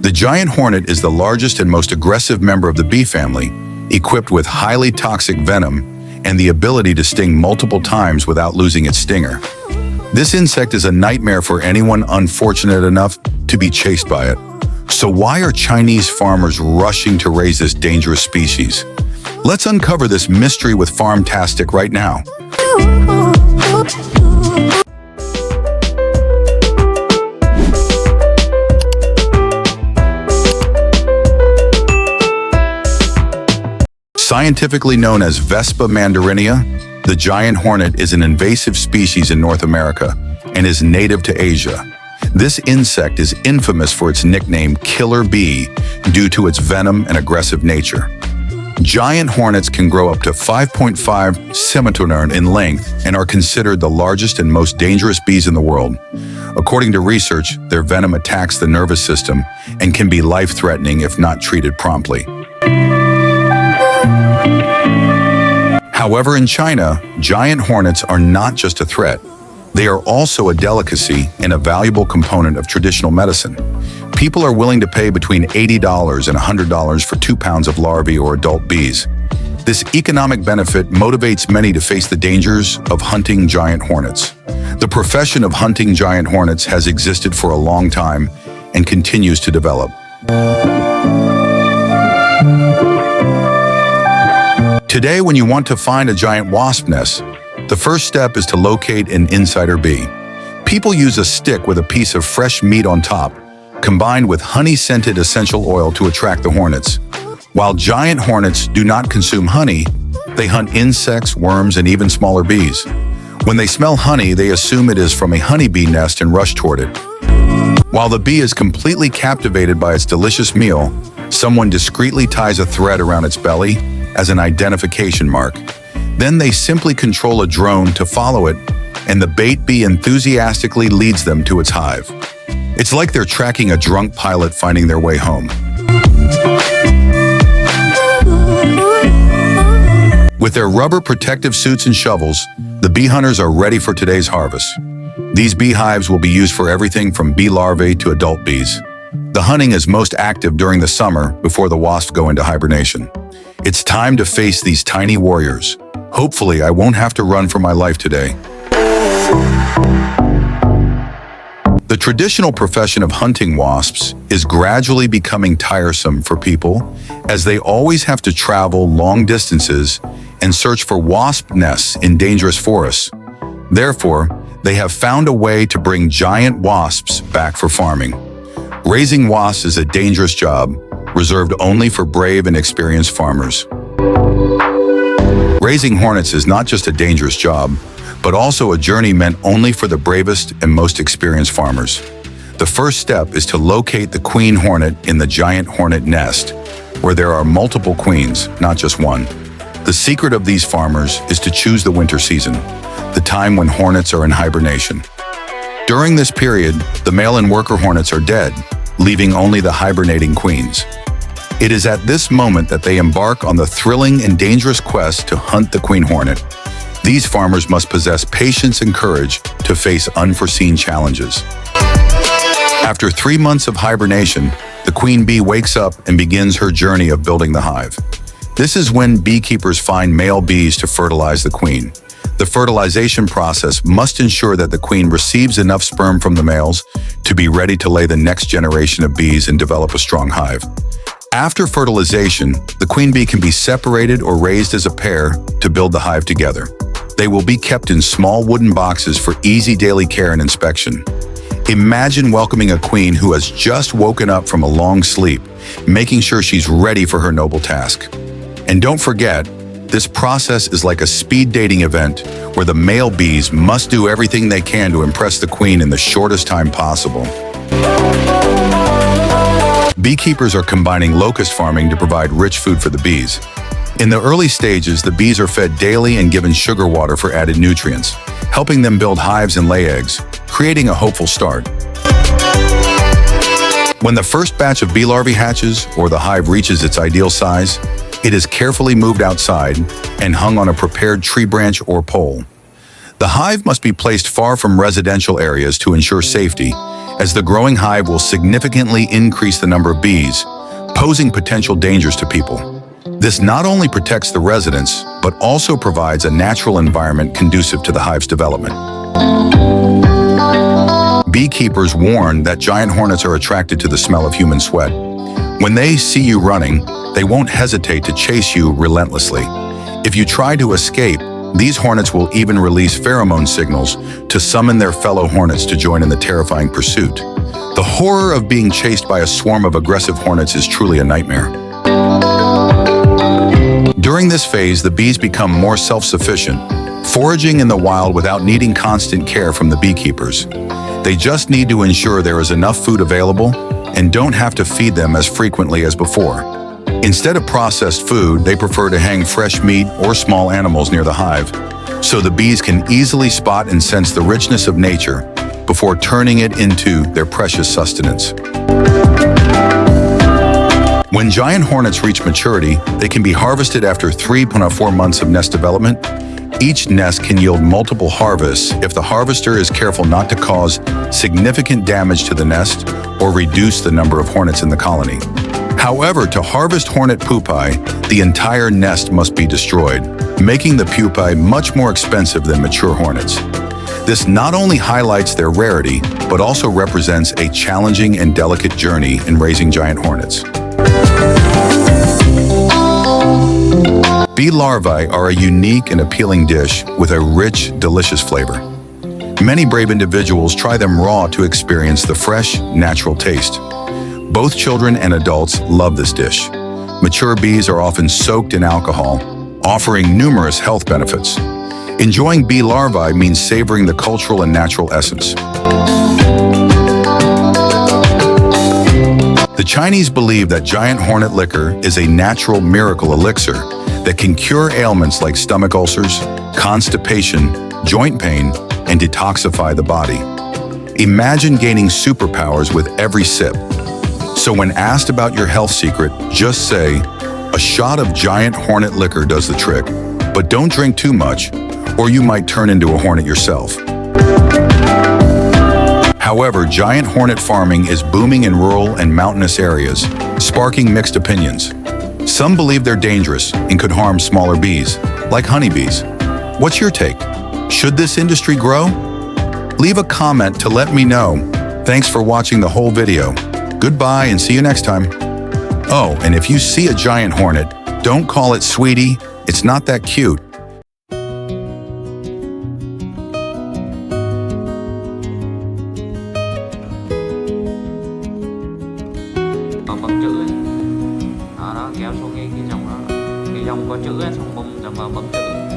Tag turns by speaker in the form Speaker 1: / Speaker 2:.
Speaker 1: The giant hornet is the largest and most aggressive member of the bee family, equipped with highly toxic venom and the ability to sting multiple times without losing its stinger. This insect is a nightmare for anyone unfortunate enough to be chased by it. So why are Chinese farmers rushing to raise this dangerous species? Let's uncover this mystery with Farmtastic right now. Scientifically known as Vespa mandarinia, the giant hornet is an invasive species in North America and is native to Asia. This insect is infamous for its nickname killer bee due to its venom and aggressive nature. Giant hornets can grow up to 5.5 centimeters in length and are considered the largest and most dangerous bees in the world. According to research, their venom attacks the nervous system and can be life-threatening if not treated promptly. However, in China, giant hornets are not just a threat. They are also a delicacy and a valuable component of traditional medicine. People are willing to pay between $80 and $100 for 2 pounds of larvae or adult bees. This economic benefit motivates many to face the dangers of hunting giant hornets. The profession of hunting giant hornets has existed for a long time and continues to develop. Today, when you want to find a giant wasp nest, the first step is to locate an insider bee. People use a stick with a piece of fresh meat on top, combined with honey-scented essential oil to attract the hornets. While giant hornets do not consume honey, they hunt insects, worms, and even smaller bees. When they smell honey, they assume it is from a honeybee nest and rush toward it. While the bee is completely captivated by its delicious meal, someone discreetly ties a thread around its belly as an identification mark. Then they simply control a drone to follow it, and the bait bee enthusiastically leads them to its hive. It's like they're tracking a drunk pilot finding their way home. With their rubber protective suits and shovels, the bee hunters are ready for today's harvest. These beehives will be used for everything from bee larvae to adult bees. The hunting is most active during the summer before the wasps go into hibernation. It's time to face these tiny warriors. Hopefully, I won't have to run for my life today. The traditional profession of hunting wasps is gradually becoming tiresome for people, as they always have to travel long distances and search for wasp nests in dangerous forests. Therefore, they have found a way to bring giant wasps back for farming. Raising wasps is a dangerous job, reserved only for brave and experienced farmers. Raising hornets is not just a dangerous job, but also a journey meant only for the bravest and most experienced farmers. The first step is to locate the queen hornet in the giant hornet nest, where there are multiple queens, not just one. The secret of these farmers is to choose the winter season, the time when hornets are in hibernation. During this period, the male and worker hornets are dead, leaving only the hibernating queens. It is at this moment that they embark on the thrilling and dangerous quest to hunt the queen hornet. These farmers must possess patience and courage to face unforeseen challenges. After 3 months of hibernation, the queen bee wakes up and begins her journey of building the hive. This is when beekeepers find male bees to fertilize the queen. The fertilization process must ensure that the queen receives enough sperm from the males to be ready to lay the next generation of bees and develop a strong hive. After fertilization, the queen bee can be separated or raised as a pair to build the hive together. They will be kept in small wooden boxes for easy daily care and inspection. Imagine welcoming a queen who has just woken up from a long sleep, making sure she's ready for her noble task. And don't forget, this process is like a speed dating event where the male bees must do everything they can to impress the queen in the shortest time possible. Beekeepers are combining locust farming to provide rich food for the bees. In the early stages, the bees are fed daily and given sugar water for added nutrients, helping them build hives and lay eggs, creating a hopeful start. When the first batch of bee larvae hatches or the hive reaches its ideal size, it is carefully moved outside and hung on a prepared tree branch or pole. The hive must be placed far from residential areas to ensure safety, as the growing hive will significantly increase the number of bees, posing potential dangers to people. This not only protects the residents, but also provides a natural environment conducive to the hive's development. Beekeepers warn that giant hornets are attracted to the smell of human sweat. When they see you running, they won't hesitate to chase you relentlessly. If you try to escape, these hornets will even release pheromone signals to summon their fellow hornets to join in the terrifying pursuit. The horror of being chased by a swarm of aggressive hornets is truly a nightmare. During this phase, the bees become more self-sufficient, foraging in the wild without needing constant care from the beekeepers. They just need to ensure there is enough food available and don't have to feed them as frequently as before. Instead of processed food, they prefer to hang fresh meat or small animals near the hive, so the bees can easily spot and sense the richness of nature before turning it into their precious sustenance. When giant hornets reach maturity, they can be harvested after 3.4 months of nest development. Each nest can yield multiple harvests if the harvester is careful not to cause significant damage to the nest or reduce the number of hornets in the colony. However, to harvest hornet pupae, the entire nest must be destroyed, making the pupae much more expensive than mature hornets. This not only highlights their rarity, but also represents a challenging and delicate journey in raising giant hornets. Bee larvae are a unique and appealing dish with a rich, delicious flavor. Many brave individuals try them raw to experience the fresh, natural taste. Both children and adults love this dish. Mature bees are often soaked in alcohol, offering numerous health benefits. Enjoying bee larvae means savoring the cultural and natural essence. The Chinese believe that giant hornet liquor is a natural miracle elixir that can cure ailments like stomach ulcers, constipation, joint pain, and detoxify the body. Imagine gaining superpowers with every sip. So when asked about your health secret, just say, a shot of giant hornet liquor does the trick, but don't drink too much, or you might turn into a hornet yourself. However, giant hornet farming is booming in rural and mountainous areas, sparking mixed opinions. Some believe they're dangerous and could harm smaller bees, like honeybees. What's your take? Should this industry grow? Leave a comment to let me know. Thanks for watching the whole video. Goodbye and see you next time. Oh, and if you see a giant hornet, don't call it sweetie. It's not that cute.
Speaker 2: Bấm chữ ấy. Đó, kéo xuống cái dòng đó, cái dòng có chữ ấy, xong bấm chữ